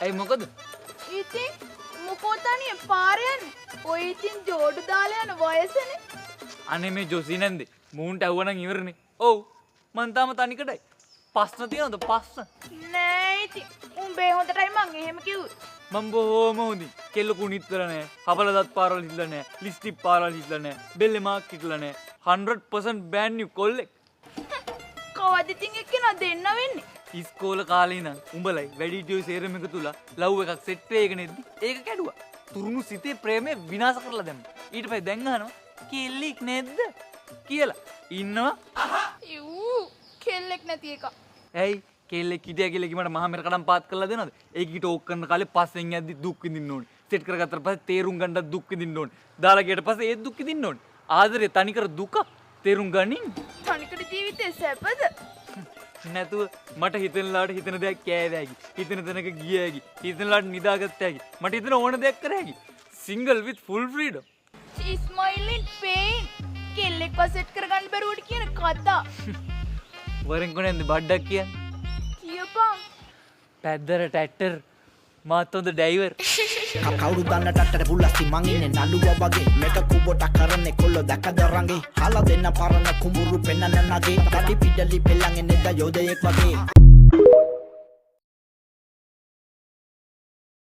ඇයි මොකද? ඉතින් මොකෝ තනිය පාරයන් ඔය ඉතින් ජෝඩු දාලා යන වයසනේ. අනේ මේ ජොසි නැන්දේ මූන්ට ඇව්වනම් ඉවරනේ. ඔව් මං තාම තනිකටයි. ප්‍රශ්න තියෙනවද ප්‍රශ්න? නෑ ඉතින් උඹේ හොඳටයි මං එහෙම කිව්වේ. මම බොහොම හොඳින්. කෙල්ල කුණිත්තර නෑ. හබල දත් පාරවල් හිටලා නෑ. ලිස්ටික් පාරවල් හිටලා නෑ. බෙල්ලේ මාක් හිටලා නෑ. 100% brand new කොල්ලෙක්. කවද ඉතින් එක්කෙනා දෙන්න වෙන්නේ? ඉස්කෝල කාලේ ඉඳන් උඹලයි වැඩිහිටියෝ සේරම එක තුලා ලව් එකක් සෙට් වෙගෙන ඉද්දි ඒක කැඩුවා. තුරුණු සිතේ ප්‍රේමය විනාශ කරලා දැම්මා. ඊට පස්සේ දැන් අහනවා කෙල්ලෙක් නැද්ද කියලා. ඉන්නවා. යූ කෙල්ලෙක් නැති එක. ඇයි කෙල්ලෙක් හිටියා කියලා කිව්වට මහා මෙර කඩම් පාත් කරලා දෙනවද? ඒකිට ඕක් කරන කාලේ පස්සෙන් යද්දි දුක් විඳින්න ඕනේ. සෙට් කරගත්තට පස්සේ තේරුම් ගන්නත් දුක් විඳින්න ඕනේ. දාලා ගියට පස්සේ ඒත් දුක් විඳින්න ඕනේ. ආදරේ තනිකර දුක තේරුම් ගනින්. තනිකර ජීවිතේ සැපද? නැතුව මට හිතනලාට හිතන දෙයක් කෑවෑකි. හිතන තැනක ගියෑකි. හිතනලාට නිදාගත්තෑකි. මට හිතන ඕන දෙයක් කරෑකි. Single with full freedom. She smiling pain. කෙල්ලෙක්ව සෙට් කරගන්න බැරුවට කියන කතා. වරෙන් කොහෙන්ද බඩක් කියන්නේ? කියපන්. පැද්දර ටැටර් මාත් හොඳ ඩයිවර්. කවුරු දන්න ටට්ටට පුල්ලස්ති මං ඉන්නේ නළුවා වගේ මේක කුබොට කරන්නේ කොල්ල දැකද රංගේ හාලා දෙන්න පරණ කුඹුරු පෙන්නන නගේ තඩි පිඩලි පෙල්ලන් එන්නේ ද යෝධයෙක් වගේ